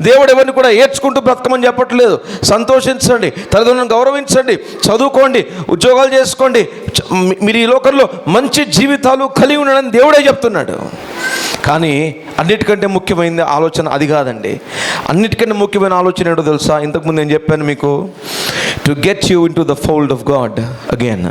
దేవుడు ఎవరిని కూడా ఏడ్చుకుంటూ బ్రతకమని చెప్పట్లేదు. సంతోషించండి, తల్లిదండ్రులను గౌరవించండి, చదువుకోండి, ఉద్యోగాలు చేసుకోండి, మీరు ఈ లోకంలో మంచి జీవితాలు కలిగి ఉండడం దేవుడే చెప్తున్నాడు. కానీ అన్నిటికంటే ముఖ్యమైన ఆలోచన అది కాదండి. అన్నిటికంటే ముఖ్యమైన ఆలోచన ఏంటో తెలుసా? ఇంతకుముందు నేను చెప్పాను మీకు, to get you into the fold of God again.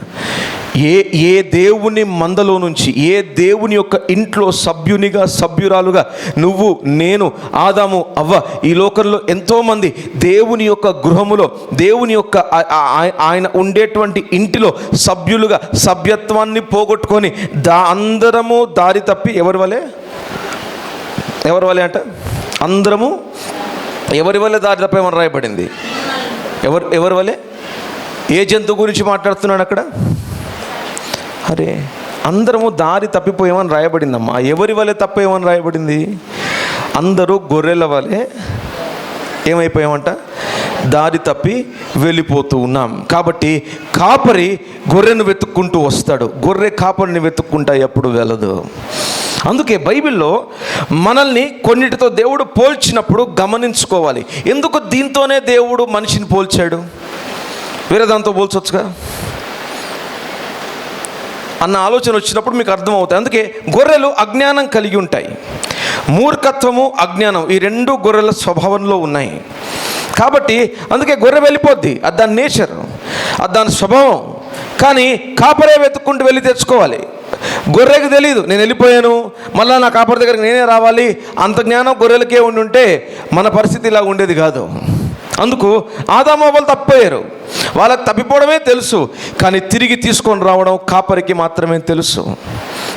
ఏ దేవుని మందలో నుంచి, ఏ దేవుని యొక్క ఇంట్లో సభ్యునిగా సభ్యురాలుగా నువ్వు, నేను, ఆదాము, అవ్వ, ఈ లోకంలో ఎంతోమంది దేవుని యొక్క గృహములో, దేవుని యొక్క ఆయన ఉండేటువంటి ఇంటిలో సభ్యులుగా సభ్యత్వాన్ని పోగొట్టుకొని అందరము దారి తప్పి ఎవరి వలె అంట, అందరము ఎవరి వలె దారి తప్పేమని రాయబడింది. ఎవరి వలె? ఏ జంతువు గురించి మాట్లాడుతున్నాడు అక్కడ? అరే, అందరము దారి తప్పిపోయామని రాయబడిందమ్మా. ఎవరి వలె తప్పేమని రాయబడింది? అందరూ గొర్రెల వలె ఏమైపోయామంట? దారి తప్పి వెళ్ళిపోతూ ఉన్నాం. కాబట్టి కాపరి గొర్రెను వెతుక్కుంటూ వస్తాడు, గొర్రె కాపరిని వెతుక్కుంటా ఎప్పుడు వెళ్ళదు. అందుకే బైబిల్లో మనల్ని కొన్నిటితో దేవుడు పోల్చినప్పుడు గమనించుకోవాలి. ఎందుకు దీంతోనే దేవుడు మనిషిని పోల్చాడు? వేరే దాంతో పోల్చొచ్చుగా అన్న ఆలోచన వచ్చినప్పుడు మీకు అర్థమవుతాయి. అందుకే గొర్రెలు అజ్ఞానం కలిగి ఉంటాయి. మూర్ఖత్వము, అజ్ఞానం ఈ రెండు గొర్రెల స్వభావంలో ఉన్నాయి. కాబట్టి అందుకే గొర్రె వెళ్ళిపోద్ది, అది దాని నేచర్, అది దాని స్వభావం. కానీ కాపరే వెతుక్కుంటూ వెళ్ళి తెచ్చుకోవాలి. గొర్రెకి తెలియదు నేను వెళ్ళిపోయాను, మళ్ళీ నా కాపరి దగ్గరికి నేనే రావాలి. అంత జ్ఞానం గొర్రెలకే ఉండుంటే మన పరిస్థితి ఇలా ఉండేది కాదు. అందుకు ఆదాము అవ్వలు తప్పిపోయారు. వాళ్ళకి తప్పిపోవడమే తెలుసు, కానీ తిరిగి తీసుకొని రావడం కాపరికి మాత్రమే తెలుసు.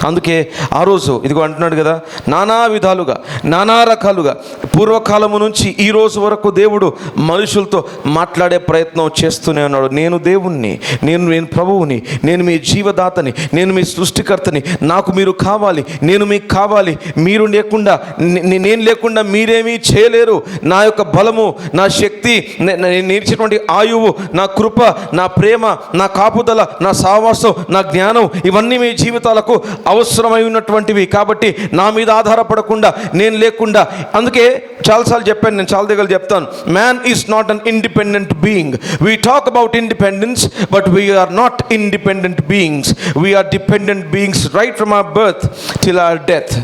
అందుకే ఆ రోజు ఇదిగో అంటున్నాడు కదా, నానా విధాలుగా, నానా రకాలుగా పూర్వకాలము నుంచి ఈ రోజు వరకు దేవుడు మనుషులతో మాట్లాడే ప్రయత్నం చేస్తూనే ఉన్నాడు. నేను దేవుణ్ణి, నేను ప్రభువుని, నేను మీ జీవదాతని, నేను మీ సృష్టికర్తని, నాకు మీరు కావాలి, నేను మీకు కావాలి, మీరు లేకుండా నేను లేకుండా మీరేమీ చేయలేరు. నా యొక్క బలము, నా శక్తి, నేను ఇచ్చినటువంటి ఆయువు, నా కృప, నా ప్రేమ, నా కాపుదల, నా సావాసం, నా జ్ఞానం, ఇవన్నీ మీ జీవితాలకు అవసరమై ఉన్నటువంటివి. కాబట్టి నా మీద ఆధారపడకుండా, నేను లేకుండా. అందుకే చాలాసార్లు చెప్పాను, నేను చాలా దగ్గర చెప్తాను, man is not an independent being. We talk about independence, but we are not independent beings. We are dependent beings right from our birth till our death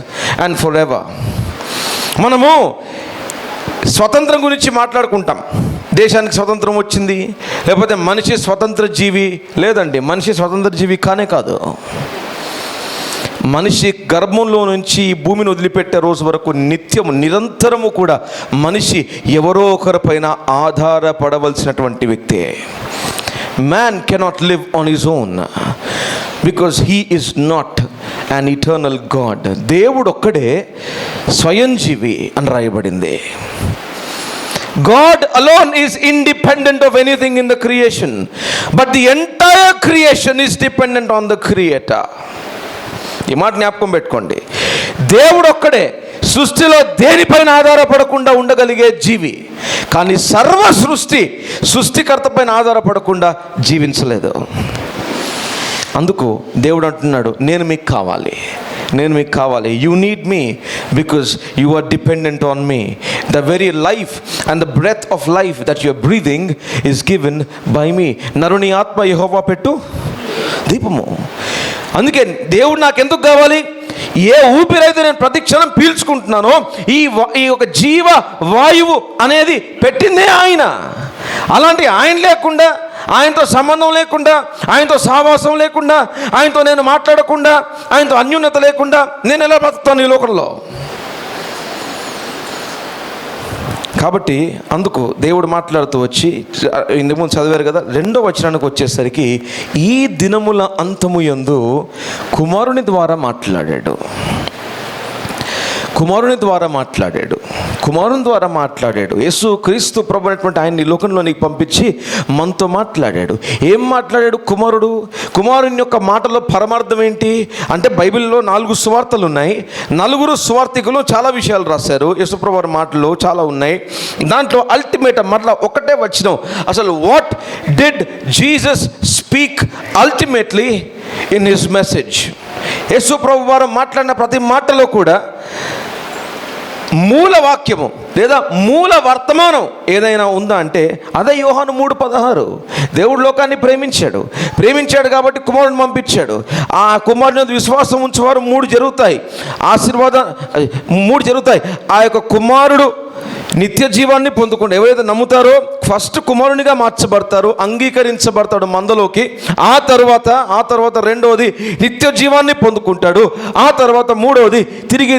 and for ever. మనము స్వతంత్రం గురించి మాట్లాడుకుంటాం. దేశానికి స్వతంత్రం వచ్చింది, లేకపోతే మనిషి స్వతంత్ర జీవి. లేదండి, మనిషి స్వతంత్ర జీవి కానే కాదు. మనిషి గర్భంలో నుంచి ఈ భూమిని వదిలిపెట్టే రోజు వరకు నిత్యము నిరంతరము కూడా మనిషి ఎవరో ఒకరిపైన ఆధారపడవలసినటువంటి వ్యక్తే. Man cannot live on his own because he is not an eternal God. దేవుడు ఒక్కడే స్వయం జీవి అని రాయబడింది. God alone is independent of anything in the creation, but the entire creation is dependent on the Creator. ఈ మాట జ్ఞాపకం పెట్టుకోండి. దేవుడు ఒక్కడే సృష్టిలో దేనిపైన ఆధారపడకుండా ఉండగలిగే జీవి, కానీ సర్వ సృష్టికర్త పైన ఆధారపడకుండా జీవించలేదు. అందుకు దేవుడు అంటున్నాడు, నేను మీకు కావాలి, you need me because you are dependent on me. The very life and the breath of life that you are breathing is given by me. నరుని ఆత్మ యెహోవా పెట్టు దీపము. అందుకే దేవుడు నాకు ఎందుకు కావాలి? ఏ ఊపిరైతే నేను ప్రతి క్షణం పీల్చుకుంటున్నానో ఈ ఒక జీవ వాయువు అనేది పెట్టిందే ఆయన. అలాంటి ఆయన లేకుండా, ఆయనతో సంబంధం లేకుండా, ఆయనతో సహవాసం లేకుండా, ఆయనతో నేను మాట్లాడకుండా, ఆయనతో అన్యోన్యత లేకుండా నేను ఎలా బ్రతుకుతాను ఈ లోకంలో? కాబట్టి అందుకు దేవుడు మాట్లాడుతూ వచ్చి, ఇంతకుముందు చదివారు కదా, 2వ వచనానికి వచ్చేసరికి, ఈ దినముల అంతము యందు కుమారుని ద్వారా మాట్లాడాడు. యేసు క్రీస్తు ప్రభు అనేటువంటి ఆయన ఈ లోకంలో నీకు పంపించి మనతో మాట్లాడాడు. ఏం మాట్లాడాడు కుమారుని యొక్క మాటలో పరమార్థం ఏంటి అంటే, బైబిల్లో 4 సువార్తలు ఉన్నాయి. 4 సువార్తికులు చాలా విషయాలు రాశారు. యేసు ప్రభు వారి మాటలు చాలా ఉన్నాయి. దాంట్లో అల్టిమేట్ మరలా ఒకటే వచనం, అసలు what did Jesus speak ultimately in his message. యేసు ప్రభు వారు మాట్లాడిన ప్రతి మాటలో కూడా మూల వాక్యము లేదా మూల వర్తమానం ఏదైనా ఉందా అంటే అదే యోహాను 3:16. దేవుడు లోకాన్ని ప్రేమించాడు కాబట్టి కుమారుడిని పంపించాడు. ఆ కుమారుని విశ్వాసం ఉంచేవారు 3 జరుగుతాయి, ఆశీర్వాదం 3 జరుగుతాయి. ఆ యొక్క కుమారుడు నిత్య జీవాన్ని పొందుకుంటాడు. ఎవరైతే నమ్ముతారో ఫస్ట్ కుమారునిగా మార్చబడతారు, అంగీకరించబడతాడు మందలోకి. ఆ తర్వాత రెండవది నిత్య జీవాన్ని పొందుకుంటాడు. ఆ తర్వాత మూడవది తిరిగి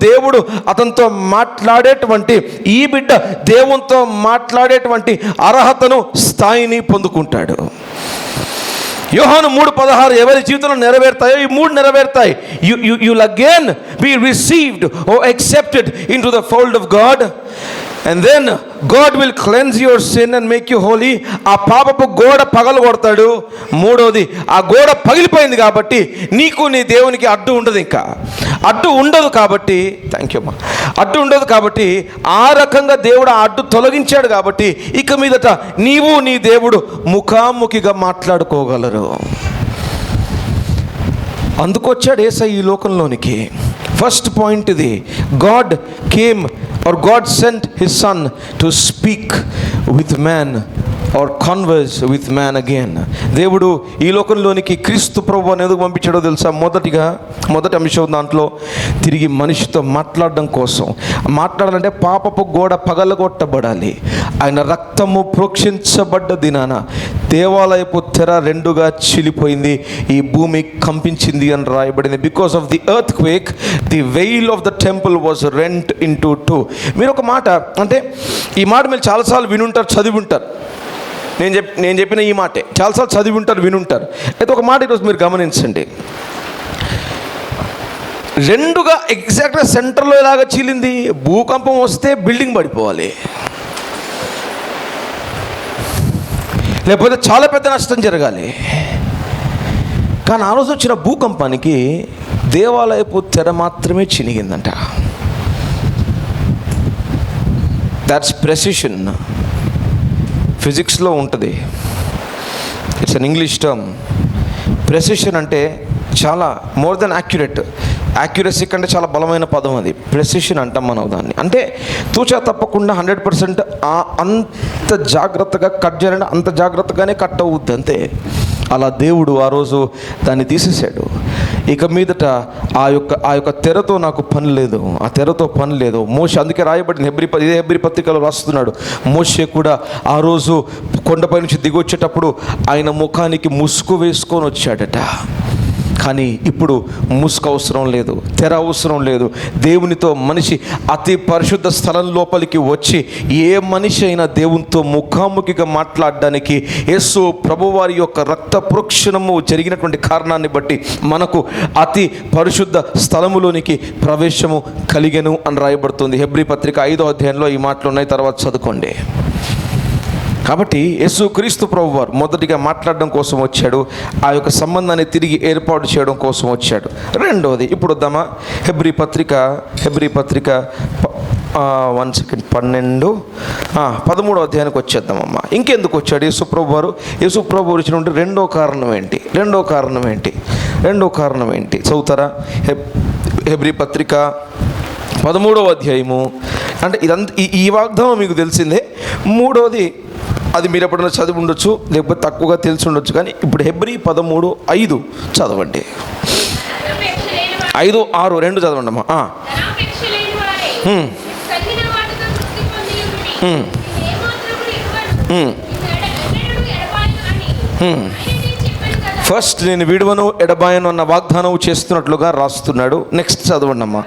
దేవుడు అతనితో మాట్లాడేటువంటి, ఈ బిడ్డ దేవునితో మాట్లాడేటువంటి అర్హతను, స్థాయిని పొందుకుంటాడు. యోహాను 3:16 ఎవరి జీవితంలో నెరవేరుతాయో ఈ 3 నెరవేరుతాయి. You'll again be received or accepted into the fold of God, and then God will cleanse your sin and make you holy. ఆ పాపపు గోడ పగలగొడతాడు. మూడోది, ఆ గోడ పగిలిపోయింది కాబట్టి నీకు నీ దేవునికి అడ్డు ఉండదు. ఇంకా అడ్డు ఉండదు కాబట్టి, థ్యాంక్ యూ అమ్మా, అడ్డు ఉండదు కాబట్టి ఆ రకంగా దేవుడు ఆ అడ్డు తొలగించాడు కాబట్టి ఇక మీదట నీవు నీ దేవుడు ముఖాముఖిగా మాట్లాడుకోగలరు. అందుకొచ్చాడు యేసయ్య ఈ లోకంలోనికి. ఫస్ట్ పాయింట్ ఇది, God came or God sent his son to speak with man or converse with man again. దేవుడు ఈ లోకంలోనికి క్రీస్తు ప్రభువుని ఎందుకు పంపించాడో తెలుసా? మొదటి అంశం దాంట్లో తిరిగి మనిషితో మాట్లాడడం కోసం. మాట్లాడాలంటే పాపపు గోడ పగలగొట్టబడాలి. ఆయన రక్తము ప్రోక్షించబడ్డ దినాన దేవాలయపు తెర 2గా చీలిపోయింది, ఈ భూమి కంపించింది అని రాయబడింది. Because of the earth quake the veil of the temple was rent into 2. మీరు ఒక మాట, అంటే ఈ మాట మీరు చాలాసార్లు వినుంటారు, చదివి ఉంటారు. నేను చెప్పిన ఈ మాటే చాలాసార్లు చదివి ఉంటారు, వినుంటారు. అయితే ఒక మాట ఈరోజు మీరు గమనించండి. 2గా ఎగ్జాక్ట్గా సెంటర్లో ఎలాగ చీలింది? భూకంపం వస్తే బిల్డింగ్ పడిపోవాలి, లేకపోతే చాలా పెద్ద నష్టం జరగాలి. కానీ ఆ రోజు వచ్చిన భూకంపానికి దేవాలయపు తెర మాత్రమే చినిగిందంట. That's precision. ఫిజిక్స్లో ఉంటుంది, it's an English term. Precision అంటే చాలా మోర్ దెన్ యాక్యురసీ కంటే చాలా బలమైన పదం అది. ప్రెసిషన్ అంటాం మనం దాన్ని. అంటే తూచా తప్పకుండా 100% అంత జాగ్రత్తగా కట్ చేయాలంటే అంత జాగ్రత్తగానే కట్ అవుద్ది అంతే. అలా దేవుడు ఆ రోజు దాన్ని తీసేశాడు. ఇక మీదట ఆ యొక్క తెరతో నాకు పని లేదు, ఆ తెరతో పని లేదు. మోషే, అందుకే రాయబడిన హెబ్రీ పత్రికలో రాస్తున్నాడు, మోషే కూడా ఆ రోజు కొండపై నుంచి దిగొచ్చేటప్పుడు ఆయన ముఖానికి ముసుగు వేసుకొని వచ్చాడట. కానీ ఇప్పుడు ముసుగు అవసరం లేదు, తెర అవసరం లేదు. దేవునితో మనిషి అతి పరిశుద్ధ స్థలం లోపలికి వచ్చి ఏ మనిషి అయినా దేవునితో ముఖాముఖిగా మాట్లాడడానికి యేసు ప్రభువారి యొక్క రక్త ప్రోక్షణము జరిగినటువంటి కారణాన్ని బట్టి మనకు అతి పరిశుద్ధ స్థలములోనికి ప్రవేశము కలిగెను అని రాయబడుతుంది. హెబ్రీ పత్రిక 5వ అధ్యాయంలో ఈ మాటలు ఉన్నాయి, తర్వాత చదువుకోండి. కాబట్టి యేసు క్రీస్తు ప్రభువారు మొదటిగా మాట్లాడడం కోసం వచ్చాడు, ఆ యొక్క సంబంధాన్ని తిరిగి ఏర్పాటు చేయడం కోసం వచ్చాడు. రెండవది, ఇప్పుడు వద్దామా హెబ్రీ పత్రిక 13వ అధ్యాయానికి వచ్చేద్దామమ్మా. ఇంకెందుకు వచ్చాడు యేసు ప్రభువారు? యేసు ప్రభు వచ్చినటువంటి రెండో కారణం ఏంటి చదువుతారా? హెబ్రీ పత్రిక 13వ అధ్యాయము. అంటే ఇదంతా ఈ వాగ్దానం మీకు తెలిసిందే. మూడవది, అది మీరు ఎప్పుడైనా చదివి ఉండొచ్చు, లేకపోతే తక్కువగా తెలిసి ఉండొచ్చు. కానీ ఇప్పుడు హెబ్రీ 13:5 చదవండి. 5:6 2 చదవండి అమ్మా. ఫస్ట్ నేను విడువను ఎడబాయను అన్న వాగ్దానం చేస్తున్నట్లుగా రాస్తున్నాడు. నెక్స్ట్ చదవండి అమ్మా.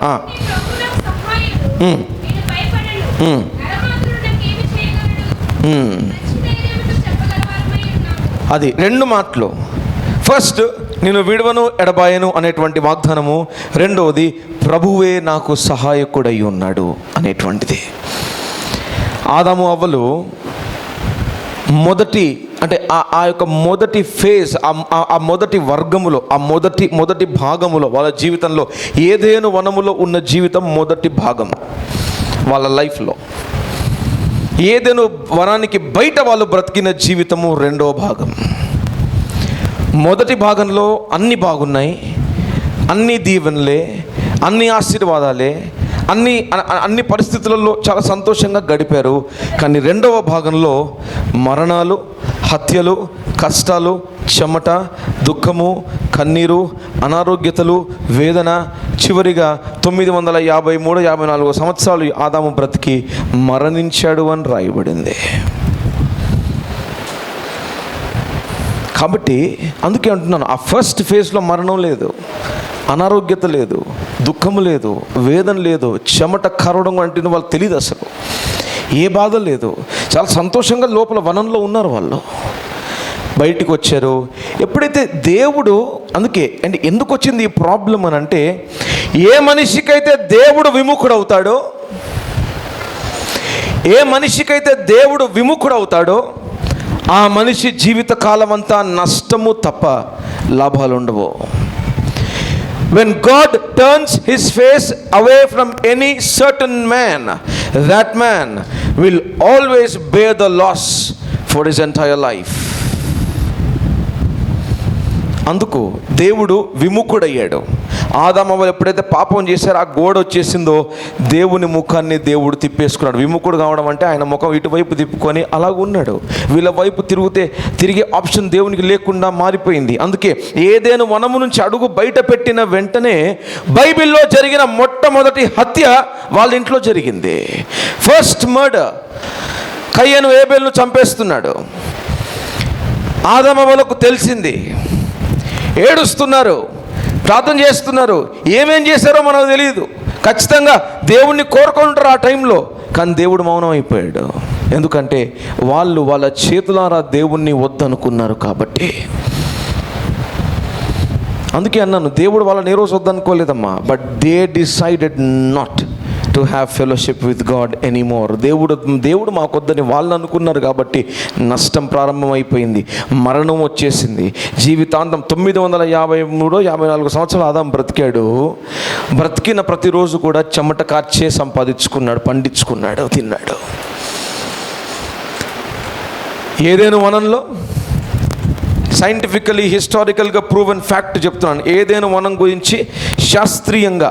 అది 2 మాటలు. ఫస్ట్ నేను విడువను ఎడబాయను అనేటువంటి వాగ్దానము, రెండవది ప్రభువే నాకు సహాయకుడై ఉన్నాడు అనేటువంటిది. ఆదాము అవ్వలు ఆ యొక్క మొదటి ఫేజ్, ఆ మొదటి వర్గములో, ఆ మొదటి భాగములో వాళ్ళ జీవితంలో, ఏదేను వనములో ఉన్న జీవితం మొదటి భాగం వాళ్ళ లైఫ్లో. ఏదేను వనానికి బయట వాళ్ళు బ్రతికిన జీవితము రెండో భాగం. మొదటి భాగంలో అన్నీ బాగున్నాయి, అన్ని దీవెనలే, అన్ని ఆశీర్వాదాలే, అన్ని పరిస్థితులలో చాలా సంతోషంగా గడిపారు. కానీ రెండవ భాగంలో మరణాలు, హత్యలు, కష్టాలు, చెమట, దుఃఖము, కన్నీరు, అనారోగ్యతలు, వేదన, చివరిగా 953-54 సంవత్సరాలు ఆదాము బ్రతికి మరణించాడు అని రాయబడింది. కాబట్టి అందుకే అంటున్నాను, ఆ ఫస్ట్ ఫేజ్లో మరణం లేదు, అనారోగ్యత లేదు, దుఃఖము లేదు, వేదన లేదు, చెమట కరవడం అంటే వాళ్ళు తెలియదు, అసలు ఏ బాధ లేదు, చాలా సంతోషంగా లోపల వనంలో ఉన్నారు. వాళ్ళు బయటికి వచ్చారు. ఎప్పుడైతే దేవుడు, అందుకే అంటే ఎందుకు వచ్చింది ఈ ప్రాబ్లం అని అంటే, ఏ మనిషికైతే దేవుడు విముఖుడవుతాడో, ఏ మనిషికైతే దేవుడు విముఖుడవుతాడో ఆ మనిషి జీవితకాలం అంతా నష్టము తప్ప లాభాలు ఉండవు. When God turns his face away from any certain man, that man will always bear the loss for his entire life. అందుకు దేవుడు విముఖుడయ్యాడు. ఆదాము ఎప్పుడైతే పాపం చేశారో ఆ గోడ వచ్చేసిందో దేవుని ముఖాన్ని దేవుడు తిప్పేసుకున్నాడు. విముఖుడు కావడం అంటే ఆయన ముఖం ఇటువైపు తిప్పుకొని అలాగ ఉన్నాడు. వీళ్ళ వైపు తిరిగే ఆప్షన్ దేవునికి లేకుండా మారిపోయింది. అందుకే ఏదైనా వనము నుంచి అడుగు బయట పెట్టిన వెంటనే బైబిల్లో జరిగిన మొట్టమొదటి హత్య వాళ్ళ ఇంట్లో జరిగింది. First murder. కయ్యను ఏబేలును చంపేస్తున్నాడు. ఆదాము వాళ్ళకు తెలిసింది, ఏడుస్తున్నారు, ప్రార్థన చేస్తున్నారు. ఏమేం చేశారో మనకు తెలియదు. ఖచ్చితంగా దేవుణ్ణి కోరుకుంటారు ఆ టైంలో, కానీ దేవుడు మౌనం అయిపోయాడు. ఎందుకంటే వాళ్ళు వాళ్ళ చేతులారా దేవుణ్ణి వద్దనుకున్నారు కాబట్టి. అందుకే అన్నాను, దేవుడు వాళ్ళని ఏ రోజు వద్దనుకోలేదమ్మా, but they decided not to have fellowship with God anymore. దేవుడు మాకొద్దని వాళ్ళు అనుకున్నారు కాబట్టి నష్టం ప్రారంభమైపోయింది, మరణం వచ్చేసింది. జీవితాంతం 953-54 సంవత్సరాలు ఆదాము బ్రతికాడు. బ్రతికిన ప్రతిరోజు కూడా చెమట కార్చే సంపాదించుకున్నాడు, పండించుకున్నాడు, తిన్నాడు. ఏదైనా వనంలో సైంటిఫికలీ హిస్టారికల్గా ప్రూవెన్ ఫ్యాక్ట్ చెప్తున్నాను. ఏదైనా వనం గురించి శాస్త్రీయంగా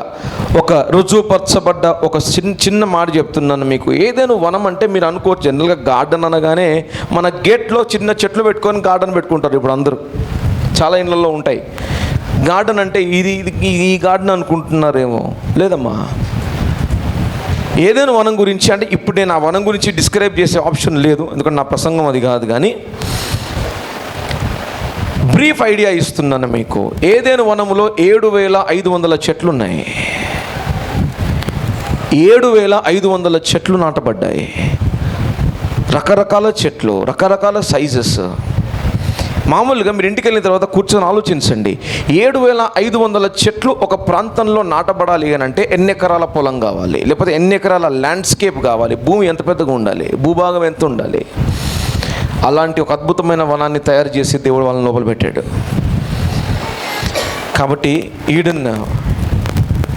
ఒక రుజువుపరచబడ్డ ఒక చిన్న మాట చెప్తున్నాను మీకు. ఏదైనా వనం అంటే మీరు అనుకోవచ్చు, జనరల్గా గార్డెన్ అనగానే మన గేట్లో చిన్న చెట్లు పెట్టుకొని గార్డెన్ పెట్టుకుంటారు. ఇప్పుడు అందరూ చాలా ఇళ్ళల్లో ఉంటాయి. గార్డెన్ అంటే ఈ గార్డెన్ అనుకుంటున్నారేమో. లేదమ్మా, ఏదైనా వనం గురించి అంటే ఇప్పుడు నేను ఆ వనం గురించి డిస్క్రైబ్ చేసే ఆప్షన్ లేదు, ఎందుకంటే నా ప్రసంగం అది కాదు. కానీ బ్రీఫ్ ఐడియా ఇస్తున్నాను మీకు. ఏదైనా వనములో 7500 చెట్లు ఉన్నాయి. 7500 చెట్లు నాటబడ్డాయి. రకరకాల చెట్లు, రకరకాల సైజెస్. మామూలుగా మీరు ఇంటికి వెళ్ళిన తర్వాత కూర్చొని ఆలోచించండి, 7500 చెట్లు ఒక ప్రాంతంలో నాటబడాలి అని అంటే ఎన్ని ఎకరాల పొలం కావాలి, లేకపోతే ఎన్ని ఎకరాల ల్యాండ్స్కేప్ కావాలి, భూమి ఎంత పెద్దగా ఉండాలి, భూభాగం ఎంత ఉండాలి. అలాంటి ఒక అద్భుతమైన వనాన్ని తయారు చేసి దేవుడు వాళ్ళని లోపల పెట్టాడు. కాబట్టి ఈడెన్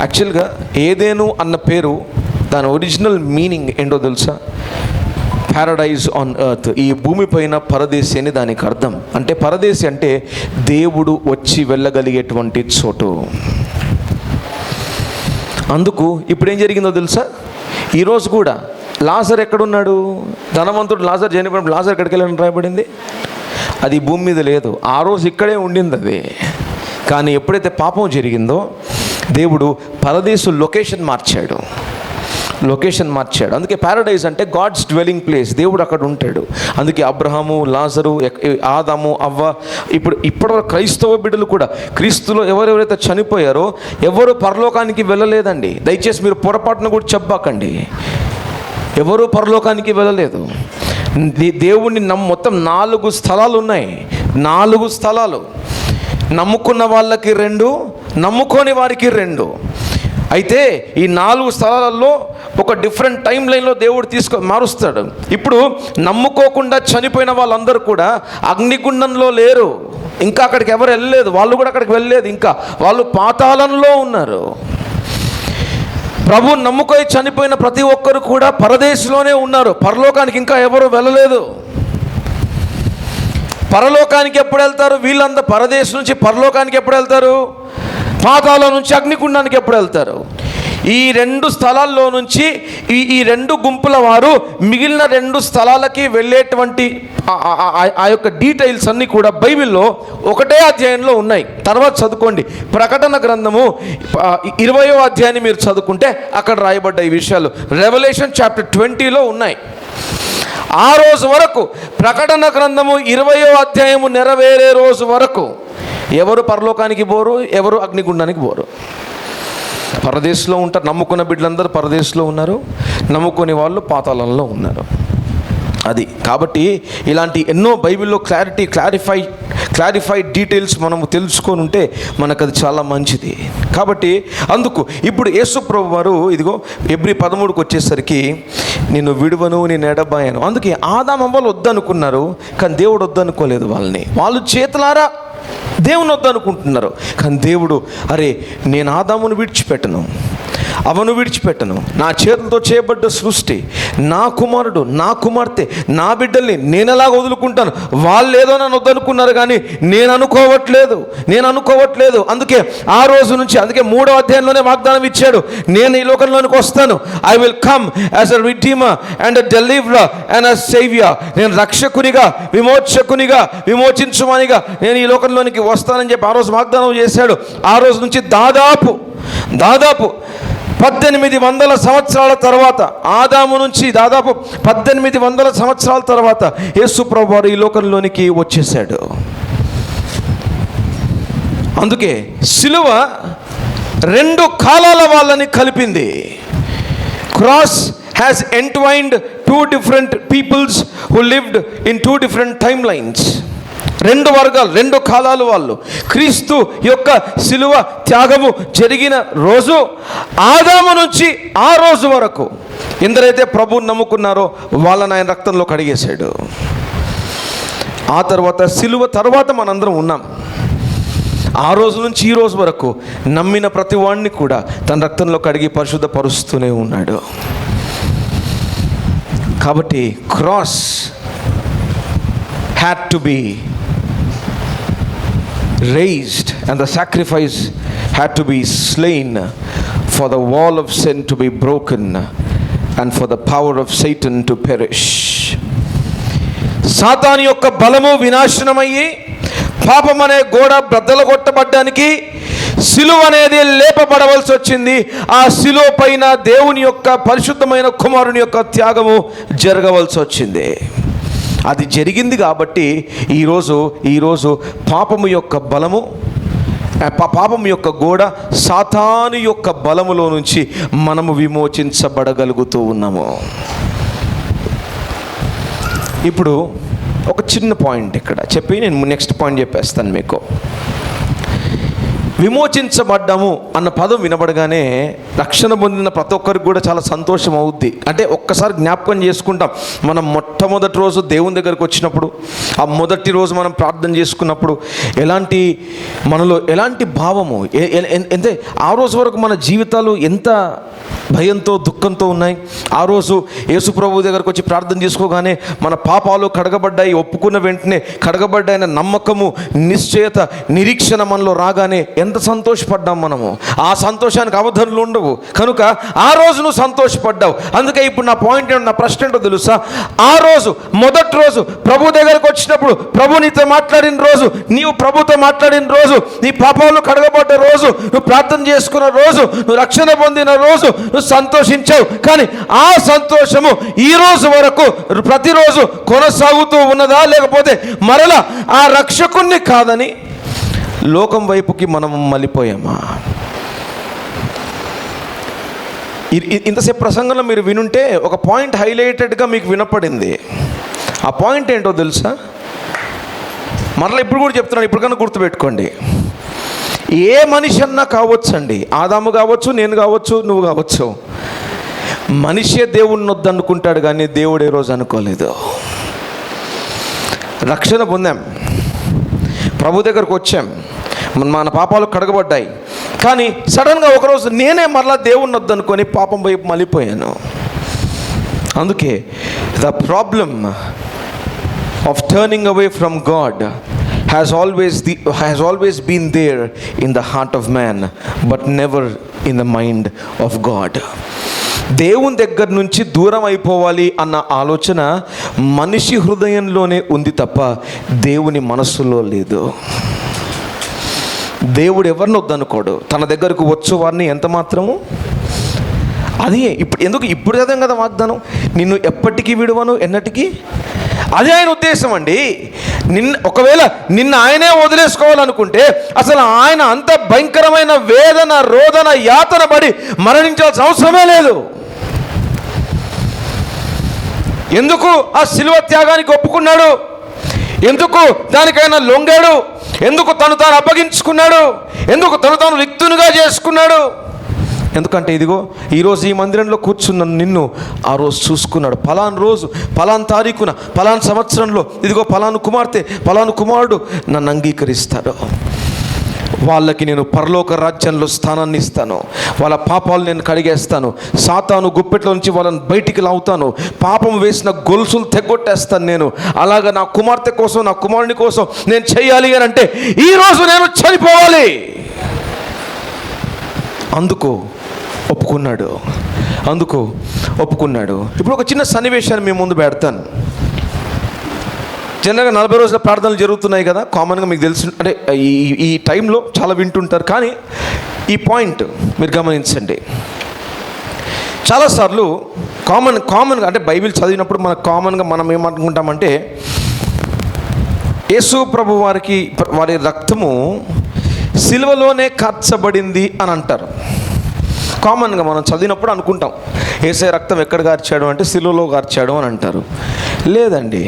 యాక్చువల్గా ఏదేను అన్న పేరు, దాని ఒరిజినల్ మీనింగ్ ఏంటో తెలుసా? Paradise on earth. ఈ భూమి పైన పరదేశి అని దానికి అర్థం. అంటే పరదేశి అంటే దేవుడు వచ్చి వెళ్ళగలిగేటువంటి చోటు. అందుకు ఇప్పుడు ఏం జరిగిందో తెలుసా? ఈరోజు కూడా లాజర్ ఎక్కడున్నాడు? ధనవంతుడు లాజర్ చనిపోయినప్పుడు లాజర్ ఎక్కడికి వెళ్ళని రాయబడింది? అది భూమి మీద లేదు, ఆ రోజు ఇక్కడే ఉండింది అది. కానీ ఎప్పుడైతే పాపం జరిగిందో దేవుడు పరదేశు లొకేషన్ మార్చాడు. అందుకే ప్యారడైజ్ అంటే గాడ్స్ డ్వెల్లింగ్ ప్లేస్. దేవుడు అక్కడ ఉంటాడు. అందుకే అబ్రహాము, లాజరు, ఆదాము, అవ్వ, ఇప్పటివరకు క్రైస్తవ బిడ్డలు కూడా క్రీస్తులో ఎవరెవరైతే చనిపోయారో ఎవరు పరలోకానికి వెళ్ళలేదండి. దయచేసి మీరు పొరపాటున కూడా చెప్పకండి. ఎవరూ పరలోకానికి వెళ్ళలేదు. దేవుణ్ణి మొత్తం 4 స్థలాలు ఉన్నాయి. 4 స్థలాలు. నమ్ముకున్న వాళ్ళకి 2, నమ్ముకోని వారికి 2. అయితే ఈ 4 స్థలాలలో ఒక డిఫరెంట్ టైం లైన్లో దేవుడు మారుస్తాడు. ఇప్పుడు నమ్ముకోకుండా చనిపోయిన వాళ్ళందరూ కూడా అగ్నిగుండంలో లేరు, ఇంకా అక్కడికి ఎవరు వెళ్ళలేదు. వాళ్ళు కూడా అక్కడికి వెళ్ళలేదు, ఇంకా వాళ్ళు పాతాళంలో ఉన్నారు. ప్రభు నమ్ముకొని చనిపోయిన ప్రతి ఒక్కరు కూడా పరదేశంలోనే ఉన్నారు. పరలోకానికి ఇంకా ఎవరు వెళ్ళలేదు. పరలోకానికి ఎప్పుడు వెళ్తారు వీళ్ళందరూ? పరదేశం నుంచి పరలోకానికి ఎప్పుడు వెళ్తారు? పాతాళం నుంచి అగ్నికుండానికి ఎప్పుడు వెళ్తారు? ఈ 2 స్థలాల్లో నుంచి ఈ 2 గుంపుల వారు మిగిలిన 2 స్థలాలకి వెళ్ళేటువంటి ఆ యొక్క డీటెయిల్స్ అన్నీ కూడా బైబిల్లో ఒకటే అధ్యాయంలో ఉన్నాయి. తర్వాత చదువుకోండి, ప్రకటన గ్రంథము 20వ అధ్యాయాన్ని మీరు చదువుకుంటే అక్కడ రాయబడ్డ ఈ విషయాలు రెవల్యూషన్ చాప్టర్ 20లో ఉన్నాయి. ఆ రోజు వరకు ప్రకటన గ్రంథము 20వ అధ్యాయము నెరవేరే రోజు వరకు ఎవరు పరలోకానికి పోరు, ఎవరు అగ్నిగుండానికి పోరు. పరదేశంలో ఉంటారు. నమ్ముకున్న బిడ్డలందరూ పరదేశంలో ఉన్నారు, నమ్ముకునే వాళ్ళు పాతాళంలో ఉన్నారు. అది కాబట్టి ఇలాంటి ఎన్నో బైబిల్లో క్లారిఫైడ్ డీటెయిల్స్ మనము తెలుసుకొని ఉంటే మనకు అది చాలా మంచిది. కాబట్టి అందుకు ఇప్పుడు యేసు ప్రభు వారు ఇదిగో ఎబ్రీ 13కి వచ్చేసరికి నేను విడువను, నేను ఎడబాయను. అందుకే ఆదాము అవ్వలు వద్దనుకున్నారు, కానీ దేవుడు వద్దనుకోలేదు వాళ్ళని. వాళ్ళు చేతులారా దేవుని వద్దనుకుంటున్నారు, కానీ దేవుడు అరే నేను ఆదామును విడిచిపెట్టను, అవను విడిచిపెట్టను, నా చేతులతో చేయబడ్డ సృష్టి, నా కుమారుడు, నా కుమార్తె, నా బిడ్డల్ని నేను ఎలాగ వదులుకుంటాను? వాళ్ళు ఏదో నన్ను వద్దనుకున్నారు, కానీ నేను అనుకోవట్లేదు. అందుకే ఆ రోజు నుంచి, అందుకే 3వ అధ్యాయంలోనే వాగ్దానం ఇచ్చాడు, నేను ఈ లోకంలోనికి వస్తాను. I will come as a redeemer and a deliverer and a saviour. నేను రక్షకునిగా, విమోచకునిగా, విమోచించువానిగా నేను ఈ లోకంలోనికి వస్తానని చెప్పి ఆ రోజు వాగ్దానం చేశాడు. ఆ రోజు నుంచి దాదాపు 1800 సంవత్సరాల తర్వాత, ఆదాము నుంచి దాదాపు 1800 సంవత్సరాల తర్వాత యేసు ప్రభువారు ఈ లోకంలోనికి వచ్చేసాడు. అందుకే సిలువ 2 కాలాల వాళ్ళని కలిపింది. Cross has entwined 2 different peoples who lived in 2 different timelines. 2 వర్గాలు, 2 కాలాలు వాళ్ళు. క్రీస్తు యొక్క సిలువ త్యాగము జరిగిన రోజు ఆదాము నుంచి ఆ రోజు వరకు ఎందరైతే ప్రభువుని నమ్ముకున్నారో వాళ్ళని ఆయన రక్తంలో కడిగేశాడు. ఆ తర్వాత సిలువ తర్వాత మనందరం ఉన్నాం. ఆ రోజు నుంచి ఈ రోజు వరకు నమ్మిన ప్రతి వాడిని కూడా తన రక్తంలో కడిగి పరిశుద్ధపరుస్తూనే ఉన్నాడు. కాబట్టి cross had to be raised and the sacrifice had to be slain for the wall of sin to be broken and for the power of Satan to perish. సాతాను యొక్క బలము వినాశనమయ్యి పాపం అనే గోడ బద్దలుగొట్టబడ్డానికి సిలువ అనేది లేపబడవలసి వచ్చింది. ఆ సిలువ పైన దేవుని యొక్క పరిశుద్ధమైన కుమారుని యొక్క త్యాగము జరగవలసి వచ్చింది. అది జరిగింది కాబట్టి ఈరోజు పాపము యొక్క బలము, పాపము యొక్క గోడ, సాతాను యొక్క బలములో నుంచి మనము విమోచించబడగలుగుతూ ఉన్నాము. ఇప్పుడు ఒక చిన్న పాయింట్ ఇక్కడ చెప్పి నేను నెక్స్ట్ పాయింట్ చెప్పేస్తాను మీకు. విమోచించబడ్డాము అన్న పదం వినబడగానే రక్షణ పొందిన ప్రతి ఒక్కరికి కూడా చాలా సంతోషం అవుద్ది. అంటే ఒక్కసారి జ్ఞాపకం చేసుకుంటాం, మనం మొట్టమొదటి రోజు దేవుని దగ్గరికి వచ్చినప్పుడు, ఆ మొదటి రోజు మనం ప్రార్థన చేసుకున్నప్పుడు మనలో ఎలాంటి భావము, అంటే ఆ రోజు వరకు మన జీవితాలు ఎంత భయంతో దుఃఖంతో ఉన్నాయి. ఆ రోజు యేసు ప్రభు దగ్గరకు వచ్చి ప్రార్థన చేసుకోగానే మన పాపాలు కడగబడ్డాయి, ఒప్పుకున్న వెంటనే కడగబడ్డాయన్న నమ్మకము, నిశ్చయత, నిరీక్షణ మనలో రాగానే ఎంత సంతోషపడ్డాం మనము. ఆ సంతోషానికి అవధులు ఉండవు కనుక ఆ రోజు నువ్వు సంతోషపడ్డావు. అందుకే ఇప్పుడు నా పాయింట్ ఏంటో, నా ప్రశ్న ఏంటో తెలుసా? ఆ రోజు మొదటి రోజు ప్రభు దగ్గరకు వచ్చినప్పుడు, ప్రభు నీతో మాట్లాడిన రోజు, నీవు ప్రభుతో మాట్లాడిన రోజు, నీ పాపాలు కడగబడ్డ రోజు, నువ్వు ప్రార్థన చేసుకున్న రోజు, నువ్వు రక్షణ పొందిన రోజు నువ్వు సంతోషించావు. కానీ ఆ సంతోషము ఈ రోజు వరకు ప్రతిరోజు కొనసాగుతూ ఉన్నదా? లేకపోతే మరలా ఆ రక్షకుణ్ణి కాదని లోకం వైపుకి మనం మళ్ళీపోయామా? ఇంతసేపు ప్రసంగంలో మీరు వినుంటే ఒక పాయింట్ హైలైటెడ్గా మీకు వినపడింది. ఆ పాయింట్ ఏంటో తెలుసా? మరలా ఇప్పుడు కూడా చెప్తున్నాను, ఇప్పటికన్నా గుర్తుపెట్టుకోండి. ఏ మనిషి అన్నా కావచ్చండి, ఆదాము కావచ్చు, నేను కావచ్చు, నువ్వు కావచ్చు, మనిషే దేవుణ్ణి వద్దనుకుంటాడు కానీ దేవుడు ఏ రోజు అనుకోలేదు. రక్షణ పొందాం, ప్రభు దగ్గరకు వచ్చాం, మన పాపాలు కడగబడ్డాయి, కానీ సడన్గా ఒకరోజు నేనే మరలా దేవుణ్ణి వద్దనుకొని పాపం వైపు మళ్ళీపోయాను. అందుకే the problem of turning away from God has always been there in the heart of man, but never in the mind of God. దేవుని దగ్గర నుంచి దూరం అయిపోవాలి అన్న ఆలోచన మనిషి హృదయంలోనే ఉంది తప్ప దేవుని మనస్సులో లేదు. దేవుడు ఎవరిని వద్దనుకోడు, తన దగ్గరకు వచ్చు వారిని ఎంత మాత్రము. అది ఇప్పుడు చదివాం కదా వాగ్దానం, నిన్ను ఎప్పటికీ విడువను ఎన్నటికీ. అదే ఆయన ఉద్దేశం అండి. ఒకవేళ నిన్న ఆయనే వదిలేసుకోవాలనుకుంటే అసలు ఆయన అంత భయంకరమైన వేదన, రోదన, యాతన పడి మరణించాల్సిన అవసరమే లేదు. ఎందుకు ఆ శిలువ త్యాగానికి ఒప్పుకున్నాడు? ఎందుకు దానికైనా లొంగాడు? ఎందుకు తను తాను అప్పగించుకున్నాడు? ఎందుకు తను తాను రిక్తునిగా చేసుకున్నాడు? ఎందుకంటే ఇదిగో ఈరోజు ఈ మందిరంలో కూర్చున్న నిన్ను ఆ రోజు చూసుకున్నాడు. పలానా రోజు, పలానా తారీఖున, పలానా సంవత్సరంలో ఇదిగో పలాను కుమార్తె, పలాను కుమారుడు నన్ను అంగీకరిస్తాడు. వాళ్ళకి నేను పరలోక రాజ్యంలో స్థానాన్ని ఇస్తాను. వాళ్ళ పాపాలు నేను కడిగేస్తాను. సాతాను గుప్పెట్లో నుంచి వాళ్ళని బయటికి లాగుతాను. పాపం వేసిన గొలుసులు తెగొట్టేస్తాను నేను. అలాగా నా కుమార్తె కోసం, నా కుమారుని కోసం నేను చేయాలి అని అంటే ఈరోజు నేను చనిపోవాలి. అందుకు ఒప్పుకున్నాడు. ఇప్పుడు ఒక చిన్న సన్నివేశాన్ని మీ ముందు పెడతాను. జనరల్గా 40 రోజుల ప్రార్థనలు జరుగుతున్నాయి కదా, కామన్గా మీకు తెలుసు. అంటే ఈ టైంలో చాలా వింటుంటారు, కానీ ఈ పాయింట్ మీరు గమనించండి. చాలాసార్లు కామన్గా అంటే బైబిల్ చదివినప్పుడు కామన్గా మనం ఏమనుకుంటామంటే యేసు ప్రభు వారి రక్తము సిలువలోనే కార్చబడింది అని అంటారు. కామన్గా మనం చదివినప్పుడు అనుకుంటాం యేసయ్య రక్తం ఎక్కడ కార్చాడు అంటే సిలువలో కార్చాడు అని అంటారు. లేదండి,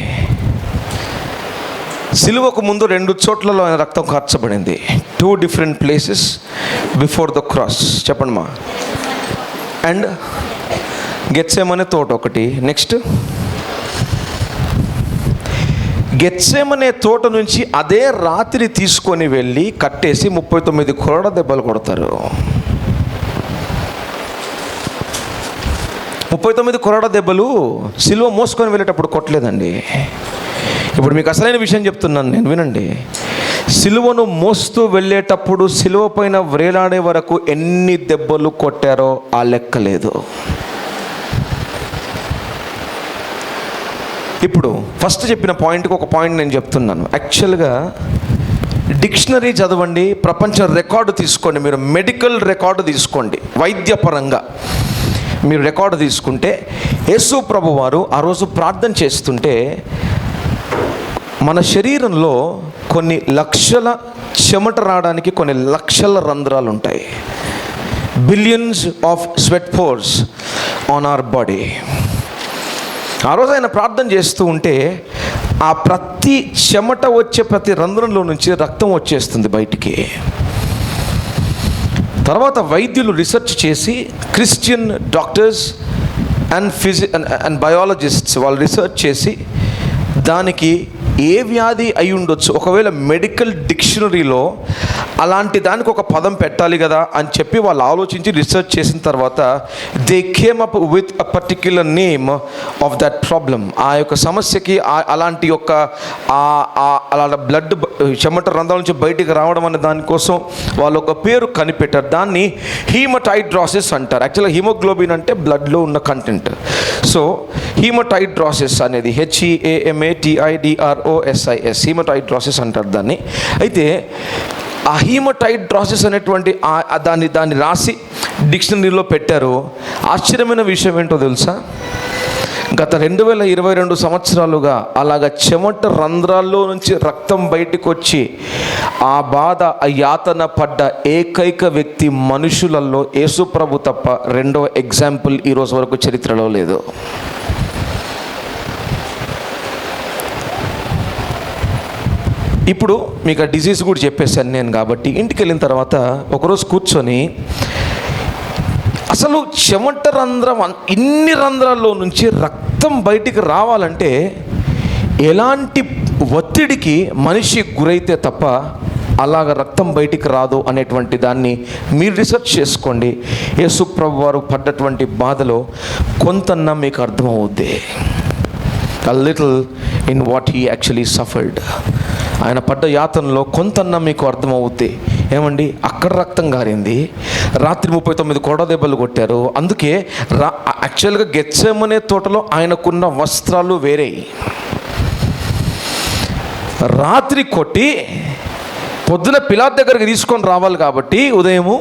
సిలువకు ముందు 2 చోట్లలో ఆయన రక్తం కార్చబడింది. 2 different places before the cross. చెప్పండి మా. అండ్ గెత్సేమనే తోట ఒకటి. నెక్స్ట్ గెత్సేమనే తోట నుంచి అదే రాత్రి తీసుకొని వెళ్ళి కట్టేసి 39 కొరడ దెబ్బలు కొడతారు. 39 కొరడ దెబ్బలు సిలువ మోసుకొని వెళ్ళేటప్పుడు కొట్టలేదండి. ఇప్పుడు మీకు అసలైన విషయం చెప్తున్నాను నేను, వినండి. సిలువను మోస్తూ వెళ్ళేటప్పుడు సిలువ పైన వ్రేలాడే వరకు ఎన్ని దెబ్బలు కొట్టారో ఆ లెక్క లేదు. ఇప్పుడు ఫస్ట్ చెప్పిన పాయింట్కి ఒక పాయింట్ నేను చెప్తున్నాను. యాక్చువల్గా డిక్షనరీ చదవండి, ప్రపంచ రికార్డు తీసుకోండి, మీరు మెడికల్ రికార్డు తీసుకోండి, వైద్యపరంగా మీరు రికార్డు తీసుకుంటే యేసు ప్రభు వారు ఆ రోజు ప్రార్థన చేస్తుంటే మన శరీరంలో కొన్ని లక్షల చెమట రావడానికి కొన్ని లక్షల రంధ్రాలు ఉంటాయి. Billions of sweat pores on our body. ఆ రోజు ఆయన ప్రార్థన చేస్తూ ఉంటే ఆ ప్రతి చెమట వచ్చే ప్రతి రంధ్రంలో నుంచి రక్తం వచ్చేస్తుంది బయటికి. తర్వాత వైద్యులు రీసెర్చ్ చేసి, క్రిస్టియన్ డాక్టర్స్ అండ్ బయాలజిస్ట్స్ వాళ్ళు రీసెర్చ్ చేసి దానికి ఏ వ్యాధి అయి ఉండొచ్చు, ఒకవేళ మెడికల్ డిక్షనరీలో అలాంటి దానికి ఒక పదం పెట్టాలి కదా అని చెప్పి వాళ్ళు ఆలోచించి రీసెర్చ్ చేసిన తర్వాత they came up with a particular name of that problem. ఆ యొక్క సమస్యకి అలాంటి యొక్క అలా బ్లడ్ చెమట రంధ్రాల నుంచి బయటికి రావడం అనే దానికోసం వాళ్ళు ఒక పేరు కనిపెట్టారు. దాన్ని హీమటైడ్రాసిస్ అంటారు. యాక్చువల్గా హిమోగ్లోబిన్ అంటే బ్లడ్లో ఉన్న కంటెంట్. సో హీమటైడ్రాసిస్ అనేది HEMATIDROSIS హీమటైడ్రాసిస్ అంటారు దాన్ని. అయితే ఆ హీమటైడ్రాసిస్ అనేటువంటి దాన్ని రాసి డిక్షనరీలో పెట్టారు. ఆశ్చర్యమైన విషయం ఏంటో తెలుసా, గత 2022 సంవత్సరాలుగా అలాగ చెమట రంధ్రాల్లో నుంచి రక్తం బయటకు వచ్చి ఆ బాధ, ఆ యాతన పడ్డ ఏకైక వ్యక్తి మనుషులలో యేసు ప్రభు తప్ప రెండవ ఎగ్జాంపుల్ ఈరోజు వరకు చరిత్రలో లేదు. ఇప్పుడు మీకు ఆ డిసీజ్ కూడా చెప్పేశాను నేను. కాబట్టి ఇంటికి వెళ్ళిన తర్వాత ఒకరోజు కూర్చొని అసలు చెమట రంధ్రం ఇన్ని రంధ్రాల్లో నుంచి రక్తం బయటికి రావాలంటే ఎలాంటి ఒత్తిడికి మనిషి గురైతే తప్ప అలాగ రక్తం బయటికి రాదు అనేటువంటి దాన్ని మీరు రీసెర్చ్ చేసుకోండి. యేసు ప్రభు వారు పడ్డటువంటి బాధలో కొంతన్నా మీకు అర్థమవుద్ది. A little in what he actually suffered. ఆయన పడ్డ యాతనలో కొంతన్నా మీకు అర్థమవుద్ది. ఏమండి, అక్కడ రక్తం గారింది, రాత్రి 39 కొడ దెబ్బలు కొట్టారు. అందుకే యాక్చువల్గా గెత్సేమనే తోటలో ఆయనకున్న వస్త్రాలు వేరే. రాత్రి కొట్టి పొద్దున పిలాతు దగ్గరికి తీసుకొని రావాలి కాబట్టి ఉదయము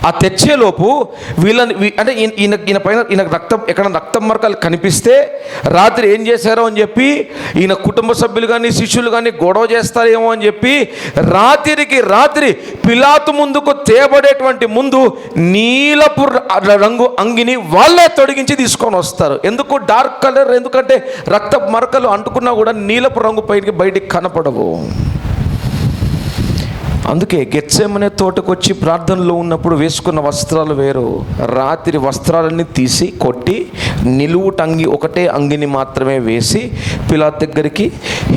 ఆ తెచ్చేలోపు వీళ్ళని అంటే ఈయన పైన ఈయన రక్తం ఎక్కడ రక్తం మరకలు కనిపిస్తే రాత్రి ఏం చేశారో అని చెప్పి ఈయన కుటుంబ సభ్యులు కానీ శిష్యులు కానీ గొడవ చేస్తారేమో అని చెప్పి రాత్రి పిలాతు ముందుకు తేబడేటువంటి ముందు నీలపు రంగు అంగిని వాళ్ళే తొడిగించి తీసుకొని వస్తారు. ఎందుకు డార్క్ కలర్? ఎందుకంటే రక్త మరకలు అంటుకున్నా కూడా నీలపు రంగు పైకి బయటికి కనపడవు. అందుకే గెత్సేమనే తోటకు వచ్చి ప్రార్థనలో ఉన్నప్పుడు వేసుకున్న వస్త్రాలు వేరు. రాత్రి వస్త్రాలన్నీ తీసి కొట్టి నిలువుటంగి ఒకటే అంగిని మాత్రమే వేసి పిలాతు దగ్గరికి,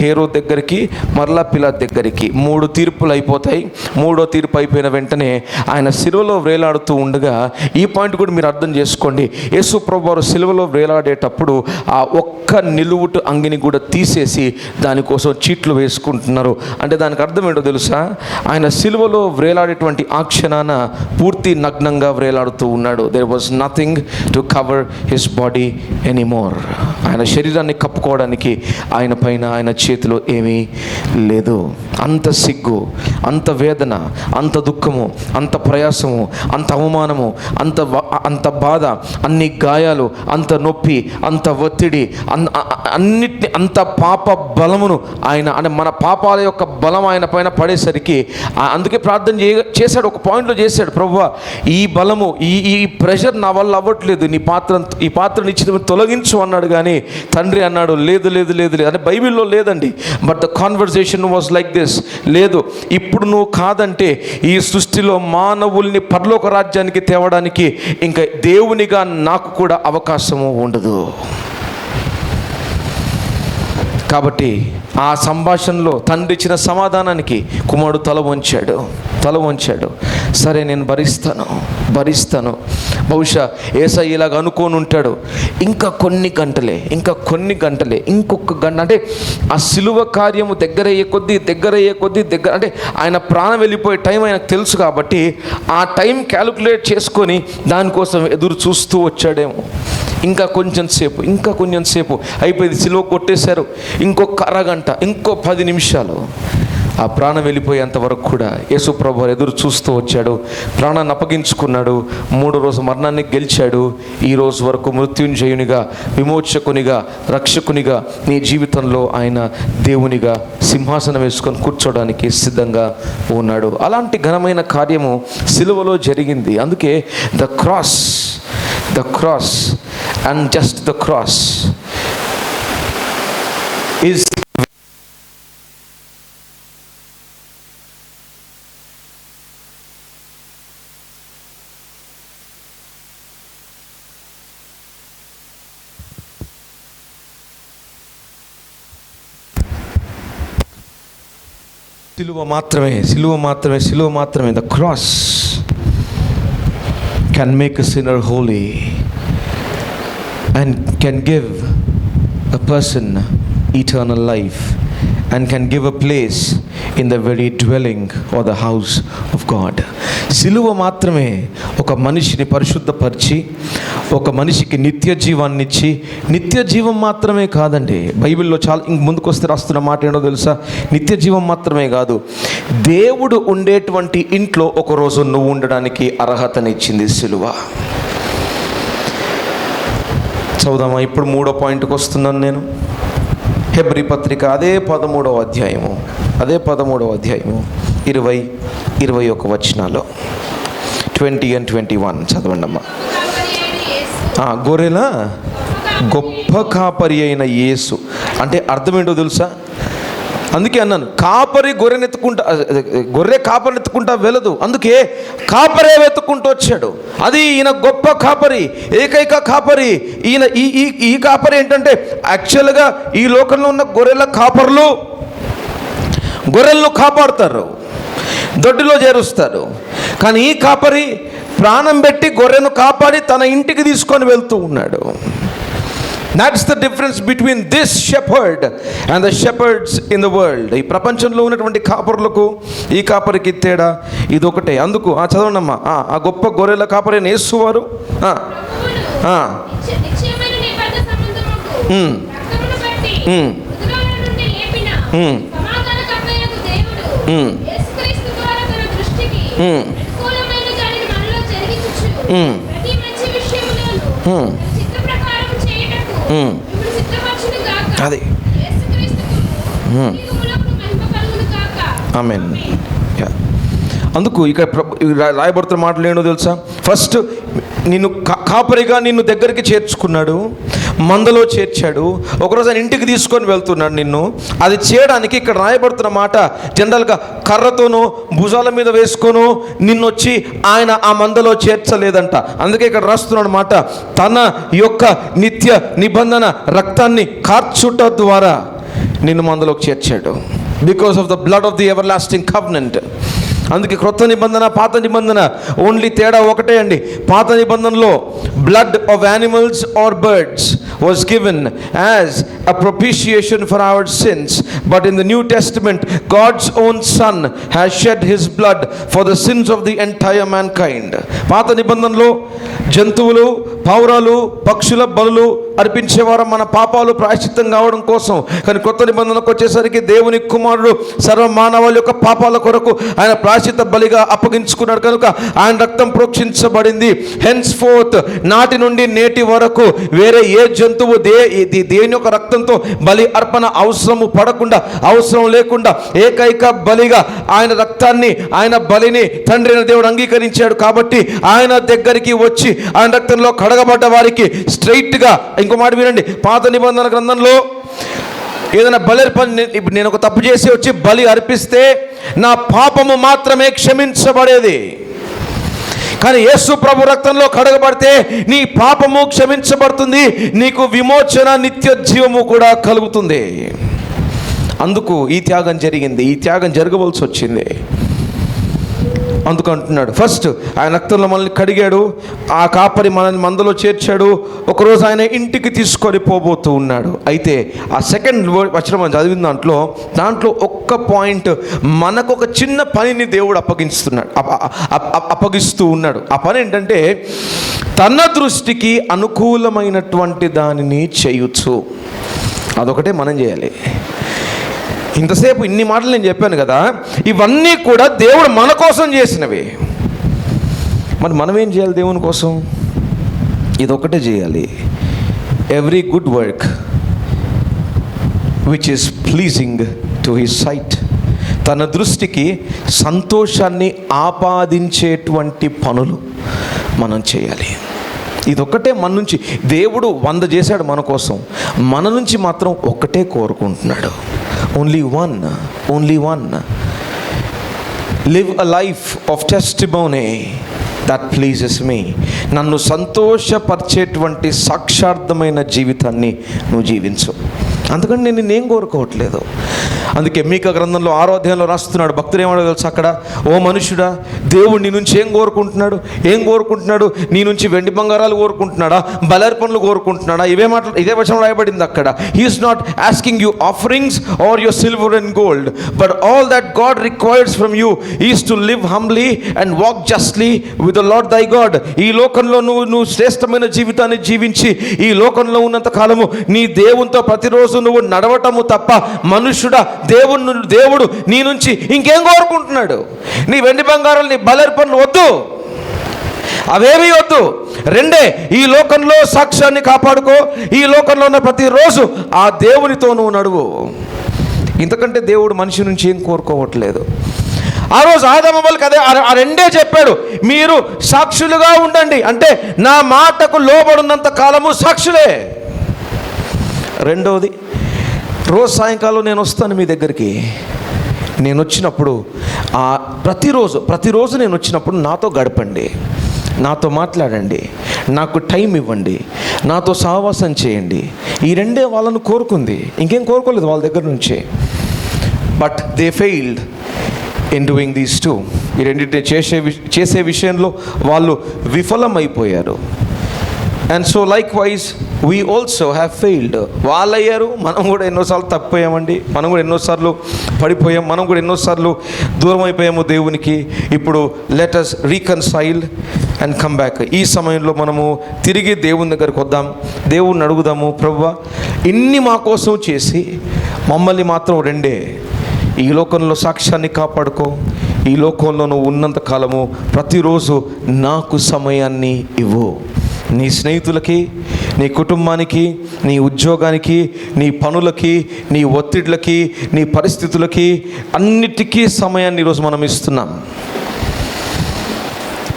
హేరోదు దగ్గరికి, మరలా పిలాతు దగ్గరికి 3 తీర్పులు అయిపోతాయి. 3వ తీర్పు అయిపోయిన వెంటనే ఆయన సిలువలో వేలాడుతూ ఉండగా, ఈ పాయింట్ కూడా మీరు అర్థం చేసుకోండి, యేసు ప్రభువారు సిలువలో వేలాడేటప్పుడు ఆ ఒక్క నిలువుటు అంగిని కూడా తీసేసి దానికోసం చీట్లు వేసుకుంటున్నారు. అంటే దానికి అర్థం ఏంటో తెలుసా? ఆయన సిలువలో వ్రేలాడేటువంటి ఆ క్షణాన పూర్తి నగ్నంగా వ్రేలాడుతూ ఉన్నాడు. There was nothing to cover his body anymore. ఆయన శరీరాన్ని కప్పుకోవడానికి ఆయన పైన, ఆయన చేతిలో ఏమీ లేదు. అంత సిగ్గు, అంత వేదన, అంత దుఃఖము, అంత ప్రయాసము, అంత అవమానము, అంత బాధ, అన్ని గాయాలు, అంత నొప్పి, అంత ఒత్తిడి, అన్నిటిని, అంత పాప బలమును ఆయన అంటే మన పాపాల యొక్క బలం ఆయన పైన పడేసరికి అందుకే ప్రార్థన చేశాడు. ఒక పాయింట్లో చేశాడు, ప్రభువా ఈ బలము, ఈ ప్రెషర్ నా వల్ల అవ్వట్లేదు, ఈ పాత్రని ఇచ్చిన తొలగించు అన్నాడు. కానీ తండ్రి అన్నాడు, లేదు అంటే బైబిల్లో లేదండి, but the conversation was like this. లేదు, ఇప్పుడు నువ్వు కాదంటే ఈ సృష్టిలో మానవుల్ని పరలోక రాజ్యానికి తేవడానికి ఇంకా దేవునిగా నాకు కూడా అవకాశము ఉండదు. కాబట్టి ఆ సంభాషణలో తండ్రి ఇచ్చిన సమాధానానికి కుమారుడు తల వంచాడు. సరే, నేను భరిస్తాను. బహుశా యేసయ్య ఇలాగ అనుకోని ఉంటాడు, ఇంకా కొన్ని గంటలే, ఇంకొక గంట, అంటే ఆ సిలువ కార్యము దగ్గరయ్యే కొద్దీ అంటే ఆయన ప్రాణం వెళ్ళిపోయే టైం ఆయనకు తెలుసు కాబట్టి ఆ టైం క్యాలిక్యులేట్ చేసుకొని దానికోసం ఎదురు చూస్తూ వచ్చాడేమో. ఇంకా కొంచెం సేపు అయిపోయింది, సిలువ కొట్టేశారు, ఇంకొక అరగంట, ఇంకో 10 నిమిషాలు, ఆ ప్రాణం వెళ్ళిపోయేంత వరకు కూడా యేసు ప్రభువు ఎదురు చూస్తూ వచ్చాడు. ప్రాణాన్ని అప్పగించుకున్నాడు. 3వ రోజు మరణాన్ని గెలిచాడు. ఈ రోజు వరకు మృత్యుంజయునిగా, విమోచకునిగా, రక్షకునిగా నీ జీవితంలో ఆయన దేవునిగా సింహాసనం వేసుకొని కూర్చోడానికి సిద్ధంగా ఉన్నాడు. అలాంటి ఘనమైన కార్యము సిలువలో జరిగింది. అందుకే the cross and just the cross is సిలువ మాత్రమే. The cross can make a sinner holy and can give a person eternal life and can give a place in the very dwelling or the house of God. సిలువ మాత్రమే ఒక మనిషిని పరిశుద్ధపరిచి, ఒక మనిషికి నిత్య జీవాన్ని ఇచ్చి, నిత్య జీవం మాత్రమే కాదండి, బైబిల్లో చాలా ముందుకు వస్తే రాస్తున్న మాట ఏంటో తెలుసా? నిత్య జీవం మాత్రమే కాదు, దేవుడు ఉండేటువంటి ఇంట్లో ఒకరోజు నువ్వు ఉండడానికి అర్హతనిచ్చింది సిలువ. చదువుదామా? ఇప్పుడు 3వ పాయింట్కి వస్తున్నాను నేను. హెబ్రీ పత్రిక అదే 13వ అధ్యాయము 20-21 వచనాలు, 20 and 21 చదవండి అమ్మా. గొర్రెల గొప్ప కాపరి అయిన యేసు అంటే అర్థం ఏంటో తెలుసా? అందుకే అన్నాను, గొర్రె కాపరిని ఎత్తుకుంటా వెళ్ళదు, అందుకే కాపరే వెతుక్కుంటూ వచ్చాడు. అది ఈయన గొప్ప కాపరి, ఏకైక కాపరి ఈయన. ఈ కాపరి ఏంటంటే యాక్చువల్గా ఈ లోకంలో ఉన్న గొర్రెల కాపరులు గొర్రెలను కాపాడుతారు, దొడ్డిలో చేరుస్తారు. కానీ ఈ కాపరి ప్రాణం పెట్టి గొర్రెను కాపాడి తన ఇంటికి తీసుకొని వెళ్తూ ఉన్నాడు. That's the difference between this shepherd and the shepherds in the world. ఈ ప్రపంచంలో ఉన్నటువంటి కాపరులకు ఈ కాపరికి తేడా ఇదొకటే. అందుకు చదవండమ్మా. ఆ గొప్ప గొర్రెల కాపరైన యేసువారు అది ఆమేన్. అందుకు ఇక్కడ రాయబడుతున్న మాటలు ఏంటో తెలుసా? ఫస్ట్ నిన్ను కాపరిగా నిన్ను దగ్గరికి చేర్చుకున్నాడు, మందలో చేర్చాడు. ఒకరోజు ఆయన ఇంటికి తీసుకొని వెళ్తున్నాడు నిన్ను. అది చేయడానికి ఇక్కడ రాయబడుతున్న మాట జనరల్గా కర్రతోనో భుజాల మీద వేసుకోనో నిన్నొచ్చి ఆయన ఆ మందలో చేర్చలేదంట. అందుకే ఇక్కడ రాస్తున్నాడు మాట, తన యొక్క నిత్య నిబంధన రక్తాన్ని కార్చుట ద్వారా నిన్ను మందలోకి చేర్చాడు. Because of the blood of the everlasting covenant. అందుకే క్రొత్త నిబంధన పాత నిబంధన ఓన్లీ తేడా ఒకటే అండి. పాత నిబంధనలో blood of animals or birds was given as a propitiation for our sins, but in the New Testament God's own son has shed his blood for the sins of the entire mankind. పాత నిబంధనలో జంతువులు, పౌరాలు, పక్షుల బలులు అర్పించేవారు మన పాపాలు ప్రాయశ్చిత్తం కావడం కోసం. కానీ కొత్త నిబంధనకు వచ్చేసరికి దేవుని కుమారుడు సర్వ మానవాళి యొక్క పాపాల కొరకు ఆయన ప్రాయశ్చిత్త బలిగా అప్పగించుకున్నాడు కనుక ఆయన రక్తం ప్రోక్షించబడింది. హెన్స్ ఫోర్త్ నాటి నుండి నేటి వరకు వేరే ఏ జంతువు దేని యొక్క రక్తంతో బలి అర్పణ అవసరం లేకుండా ఏకైక బలిగా ఆయన రక్తాన్ని, ఆయన బలిని తండ్రి అయిన దేవుడు అంగీకరించాడు. కాబట్టి ఆయన దగ్గరికి వచ్చి ఆయన రక్తంలో కడగబడ్డ వారికి స్ట్రైట్గా, ఇంకో మాట వినండి, పాత నిబంధన గ్రంథంలో ఏదైనా బలి ఇప్పుడు నేను ఒక తప్పు చేసి వచ్చి బలి అర్పిస్తే నా పాపము మాత్రమే క్షమించబడేది. కానీ యేసు ప్రభు రక్తంలో కడగబడితే నీ పాపము క్షమించబడుతుంది, నీకు విమోచన, నిత్య జీవము కూడా కలుగుతుంది. అందుకు ఈ త్యాగం జరిగింది, ఈ త్యాగం జరగవలసి వచ్చింది. అందుకు అంటున్నాడు, ఫస్ట్ ఆయన రక్తంలో మనల్ని కడిగాడు, ఆ కాపరి మనల్ని మందలో చేర్చాడు. ఒకరోజు ఆయన ఇంటికి తీసుకొని పోబోతూ ఉన్నాడు. అయితే ఆ సెకండ్ వచనం మనం చదివిన దాంట్లో ఒక్క పాయింట్, మనకు ఒక చిన్న పనిని దేవుడు అప్పగిస్తూ ఉన్నాడు. ఆ పని ఏంటంటే తన దృష్టికి అనుకూలమైనటువంటి దానిని చేయొచ్చు. అదొకటే మనం చేయాలి. ఇంతసేపు ఇన్ని మాటలు నేను చెప్పాను కదా, ఇవన్నీ కూడా దేవుడు మన కోసం చేసినవి. మరి మనం ఏం చేయాలి దేవుని కోసం? ఇదొక్కటే చేయాలి. Every good work which is pleasing to his sight. తన దృష్టికి సంతోషాన్ని ఆపాదించేటువంటి పనులు మనం చేయాలి. ఇదొక్కటే మన నుంచి. దేవుడు 100 చేశాడు మన కోసం, మన నుంచి మాత్రం ఒక్కటే కోరుకుంటున్నాడు. Only one. Live a life of testimony that pleases me. నన్ను సంతోషపరిచేటువంటి సాక్షార్థమైన జీవితాన్ని నువ్వు జీవించు. అందుకని నేను నిన్నేం కోరుకోవట్లేదు. అందుకే మీకా గ్రంథంలో 6వ అధ్యాయంలో రాస్తున్నాడు, భక్తులు ఏమన్నా తెలుసు అక్కడ, ఓ మనుషుడా, దేవుడు నీ నుంచి ఏం కోరుకుంటున్నాడు? నీ నుంచి వెండి బంగారాలు కోరుకుంటున్నాడా? బలర్పణలు కోరుకుంటున్నాడా? ఇదే వచనం రాయబడింది అక్కడ. He is not asking you offerings or your silver and gold, but all that God requires from you is to live humbly and walk justly with the Lord thy God. ఈ లోకంలో నువ్వు శ్రేష్టమైన జీవితాన్ని జీవించి ఈ లోకంలో ఉన్నంత కాలము నీ దేవునితో ప్రతిరోజు నువ్వు నడవటము తప్ప, మనుషుడా, దేవుడు నీ నుంచి ఇంకేం కోరుకుంటున్నాడు? నీ వెండి బంగారాలు, నీ బలర్పణలు వద్దు, అవేమీ వద్దు. రెండే, ఈ లోకంలో సాక్ష్యాన్ని కాపాడుకో, ఈ లోకంలో ఉన్న ప్రతిరోజు ఆ దేవునితో నువ్వు నడువు. ఇంతకంటే దేవుడు మనిషి నుంచి ఏం కోరుకోవట్లేదు. ఆ రోజు ఆదామవ్వలకు అదే ఆ రెండే చెప్పాడు, మీరు సాక్షులుగా ఉండండి. అంటే నా మాటకు లోబడినంత కాలము సాక్షులే. రెండవది, రోజు సాయంకాలం నేను వస్తాను మీ దగ్గరికి. నేను వచ్చినప్పుడు ప్రతిరోజు నేను వచ్చినప్పుడు నాతో గడపండి, నాతో మాట్లాడండి, నాకు టైం ఇవ్వండి, నాతో సహవాసం చేయండి. ఈ రెండే వాళ్ళను కోరుకుంది, ఇంకేం కోరుకోలేదు వాళ్ళ దగ్గర నుంచి. But they failed in doing these two. ఈ రెండింటిని చేసే విషయంలో వాళ్ళు విఫలమైపోయారు. And so likewise we also have failed. వాళ్ళు అయ్యారు, మనం కూడా ఎన్నోసార్లు తప్పిపోయామండి, మనం కూడా ఎన్నోసార్లు పడిపోయాం, మనం కూడా ఎన్నోసార్లు దూరం అయిపోయాము దేవునికి. ఇప్పుడు let us reconcile and come back. ఈ సమయంలో మనము తిరిగి దేవుని దగ్గరకు వద్దాం, దేవుణ్ణి అడుగుదాము, ప్రభువా ఇన్ని మా కోసం చేసి మమ్మల్ని మాత్రం రెండే ఈ లోకంలో సాక్ష్యాన్ని కాపాడుకో, ఈ లోకంలో నువ్వు ఉన్నంత కాలము ప్రతిరోజు నాకు సమయాన్ని ఇవ్వు. నీ స్నేహితులకి, నీ కుటుంబానికి, నీ ఉద్యోగానికి, నీ పనులకి, నీ ఒత్తిడిలకి, నీ పరిస్థితులకి అన్నిటికీ సమయాన్ని ఈరోజు మనం ఇస్తున్నాం.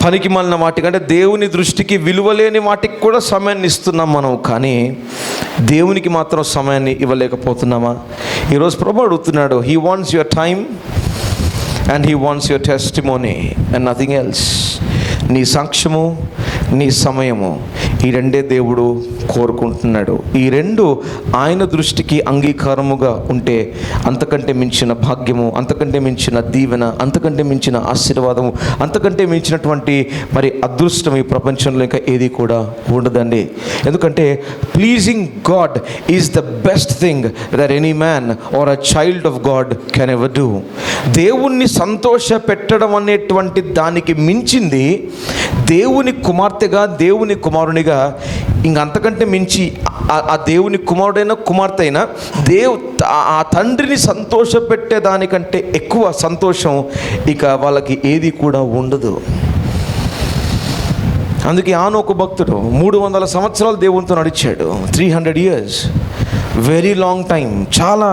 పనికి మాలిన వాటికి అంటే దేవుని దృష్టికి విలువలేని వాటికి కూడా సమయాన్ని ఇస్తున్నాం మనం, కానీ దేవునికి మాత్రం సమయాన్ని ఇవ్వలేకపోతున్నామా? ఈరోజు ప్రభువు అడుగుతున్నాడు, he wants your time and he wants your testimony and nothing else. నీ సాక్ష్యము, నీ సమయము, ఈ రెండే దేవుడు కోరుకుంటున్నాడు. ఈ రెండు ఆయన దృష్టికి అంగీకారముగా ఉంటే అంతకంటే మించిన భాగ్యము, అంతకంటే మించిన దీవెన, అంతకంటే మించిన ఆశీర్వాదము, అంతకంటే మించినటువంటి మరి అదృష్టం ఈ ప్రపంచంలో ఇంకా ఏది కూడా ఉండదండి. ఎందుకంటే pleasing God is the best thing that any man or a child of God can ever do. దేవుణ్ణి సంతోష పెట్టడం అనేటువంటి దానికి మించింది దేవుని కుమార్తెగా, దేవుని కుమారునిగా ఇంకంతకంటే మించి ఆ దేవుని కుమారుడైనా కుమార్తె అయినా ఆ తండ్రిని సంతోషపెట్టేదానికంటే ఎక్కువ సంతోషం ఇక వాళ్ళకి ఏది కూడా ఉండదు. అందుకే ఆనోకు భక్తుడు 300 సంవత్సరాలు దేవునితో నడిచాడు. 300 years, వెరీ లాంగ్ టైం, చాలా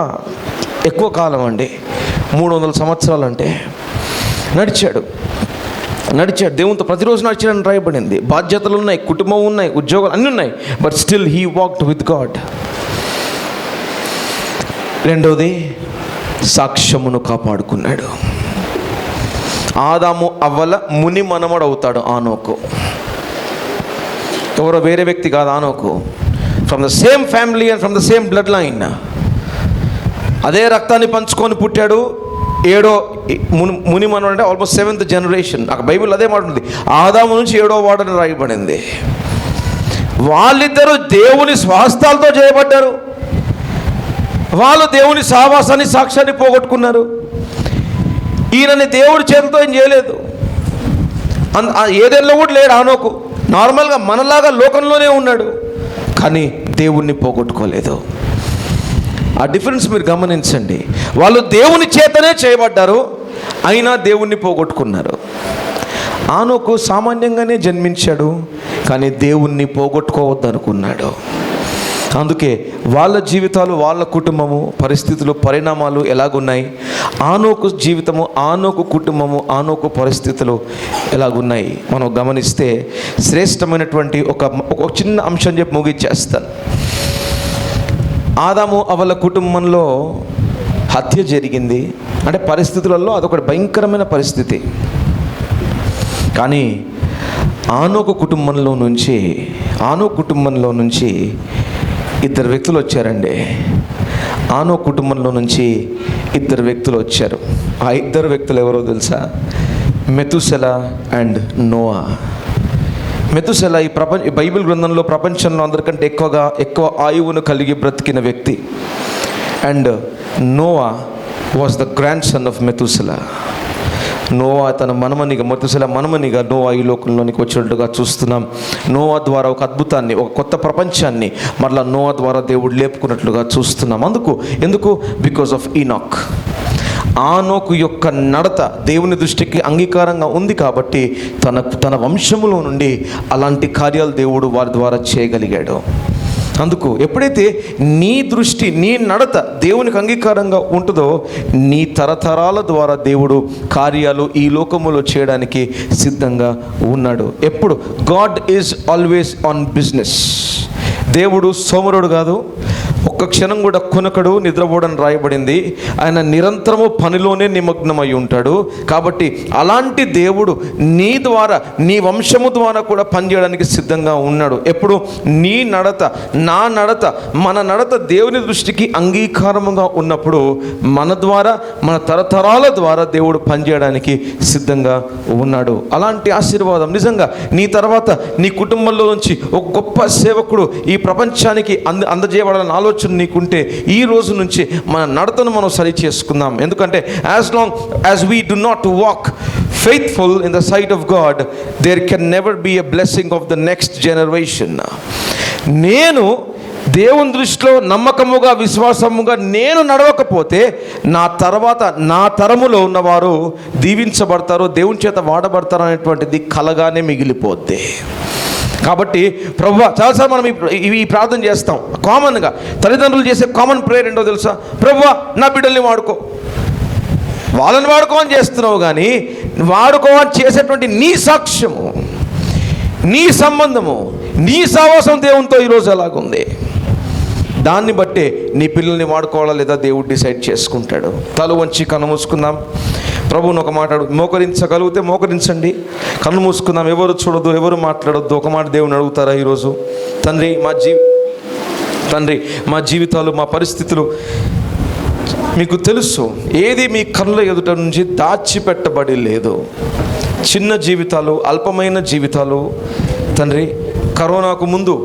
ఎక్కువ కాలం అండి. 300 సంవత్సరాలు అంటే నడిచాడు దేవునితో ప్రతిరోజు నడిచాడని రాయబడింది. బాధ్యతలు ఉన్నాయి, కుటుంబం ఉన్నాయి, ఉద్యోగాలు అన్నీ ఉన్నాయి, but still he walked with God. రెండవది, సాక్ష్యమును కాపాడుకున్నాడు. ఆదాము అవ్వల ముని మనమడు అవుతాడు ఆనోకు. ఎవరో వేరే వ్యక్తి కాదు ఆనోకు. From the same family and from the same blood line, అదే రక్తాన్ని పంచుకొని పుట్టాడు. ముని మనవడు అంటే ఆల్మోస్ట్ 7th generation. అక్కడ బైబిల్ అదే మాట ఉంది, ఆదాము నుంచి 7వ వాడని రాయబడింది. వాళ్ళిద్దరూ దేవుని స్వాస్థాలతో చేయబడ్డారు. వాళ్ళు దేవుని సావాసాన్ని, సాక్ష్యాన్ని పోగొట్టుకున్నారు. ఈయనని దేవుడి చేతితో ఏం చేయలేదు. ఏదైనా కూడా లేడు ఆనోకు. నార్మల్గా మనలాగా లోకంలోనే ఉన్నాడు, కానీ దేవుణ్ణి పోగొట్టుకోలేదు. ఆ డిఫరెన్స్ మీరు గమనించండి. వాళ్ళు దేవుని చేతనే చేయబడ్డారు, అయినా దేవుణ్ణి పోగొట్టుకున్నారు. ఆనోకు సామాన్యంగానే జన్మించాడు, కానీ దేవుణ్ణి పోగొట్టుకోవద్దు అనుకున్నాడు. అందుకే వాళ్ళ జీవితాలు, వాళ్ళ కుటుంబము, పరిస్థితులు, పరిణామాలు ఎలాగున్నాయి, ఆనోకు జీవితము, ఆనోకు కుటుంబము, ఆనోకు పరిస్థితులు ఎలాగున్నాయి మనం గమనిస్తే శ్రేష్టమైనటువంటి ఒక చిన్న అంశం చెప్పి ముగిచ్చేస్తాను. ఆదాము అవ్వల కుటుంబంలో హత్య జరిగింది. అంటే పరిస్థితులలో అదొక భయంకరమైన పరిస్థితి. కానీ ఆనోకు కుటుంబంలో నుంచి 2 వ్యక్తులు వచ్చారండి. ఆనోకు కుటుంబంలో నుంచి 2 వ్యక్తులు వచ్చారు. ఆ 2 వ్యక్తులు ఎవరో తెలుసా? మెతుసెలా అండ్ నోవా. మెతుసెలా ఈ బైబిల్ గ్రంథంలో ప్రపంచంలో అందరికంటే ఎక్కువ ఆయువును కలిగి బ్రతికిన వ్యక్తి. And Noah was the grandson of Methuselah. నోవా తన మెతుసెలా మనమనిగా నోవా ఈ లోకంలోనికి వచ్చినట్టుగా చూస్తున్నాం. నోవా ద్వారా ఒక అద్భుతాన్ని, ఒక కొత్త ప్రపంచాన్ని మరలా నోవా ద్వారా దేవుడు లేపుకున్నట్లుగా చూస్తున్నాం. ఎందుకు? Because of ఈనాక్. ఆనోకు యొక్క నడత దేవుని దృష్టికి అంగీకారంగా ఉంది కాబట్టి తన వంశములో నుండి అలాంటి కార్యాలు దేవుడు వారి ద్వారా చేయగలిగాడు. అందుకు ఎప్పుడైతే నీ దృష్టి, నీ నడత దేవునికి అంగీకారంగా ఉంటుందో, నీ తరతరాల ద్వారా దేవుడు కార్యాలు ఈ లోకములో చేయడానికి సిద్ధంగా ఉన్నాడు. ఎప్పుడు God is always on business. దేవుడు సోమరుడు కాదు. ఒక్క క్షణం కూడా కొనకడు, నిద్రపోవడం రాయబడింది. ఆయన నిరంతరము పనిలోనే నిమగ్నమై ఉంటాడు. కాబట్టి అలాంటి దేవుడు నీ ద్వారా, నీ వంశము ద్వారా కూడా పనిచేయడానికి సిద్ధంగా ఉన్నాడు. ఎప్పుడు నీ నడత, నా నడత, మన నడత దేవుని దృష్టికి అంగీకారముగా ఉన్నప్పుడు మన ద్వారా, మన తరతరాల ద్వారా దేవుడు పనిచేయడానికి సిద్ధంగా ఉన్నాడు. అలాంటి ఆశీర్వాదం నిజంగా నీ తర్వాత నీ కుటుంబంలో నుంచి ఒక గొప్ప సేవకుడు ఈ ప్రపంచానికి అందజేయబడాలని ఆలోచన నీకుంటే ఈ రోజు నుంచి మన నడతను మనం సరి చేసుకుందాం. ఎందుకంటే as long as we do not walk faithful in the sight of God, there can never be a blessing of the next generation. నేను దేవుని దృష్టిలో నమ్మకముగా, విశ్వాసముగా నేను నడవకపోతే నా తర్వాత నా తరములో ఉన్నవారు దీవించబడతారు, దేవుని చేత వాడబడతారు అనేటువంటిది కలగానే మిగిలిపోద్ది. కాబట్టి ప్రభువా, చాలాసార్లు మనం ఈ ప్రార్థన చేస్తాం. కామన్గా తల్లిదండ్రులు చేసే కామన్ ప్రేయర్ ఏంటో తెలుసా? ప్రభువా, నా బిడ్డల్ని వాడుకో. వాళ్ళని వాడుకోమని చేస్తున్నావు, కానీ వాడుకోమని చేసేటువంటి నీ సాక్ష్యము, నీ సంబంధము, నీ సావాసం దేవునితో ఈరోజు ఎలాగుంది, దాన్ని బట్టే నీ పిల్లల్ని వాడుకోవాలా లేదా దేవుడు డిసైడ్ చేసుకుంటాడు. తల వంచి కన్ను మూసుకుందాం. ప్రభువుని ఒక మాట మోకరించగలిగితే మోకరించండి. కన్ను మూసుకుందాం. ఎవరు చూడొద్దు, ఎవరు మాట్లాడొద్దు. ఒక మాట దేవుని అడుగుతారా ఈరోజు? తండ్రి, మా జీవితాలు, మా పరిస్థితులు మీకు తెలుసు. ఏది మీ కళ్ళ ఎదుట నుంచి దాచిపెట్టబడి లేదు. చిన్న జీవితాలు, అల్పమైన జీవితాలు తండ్రి, కరోనాకు ముందు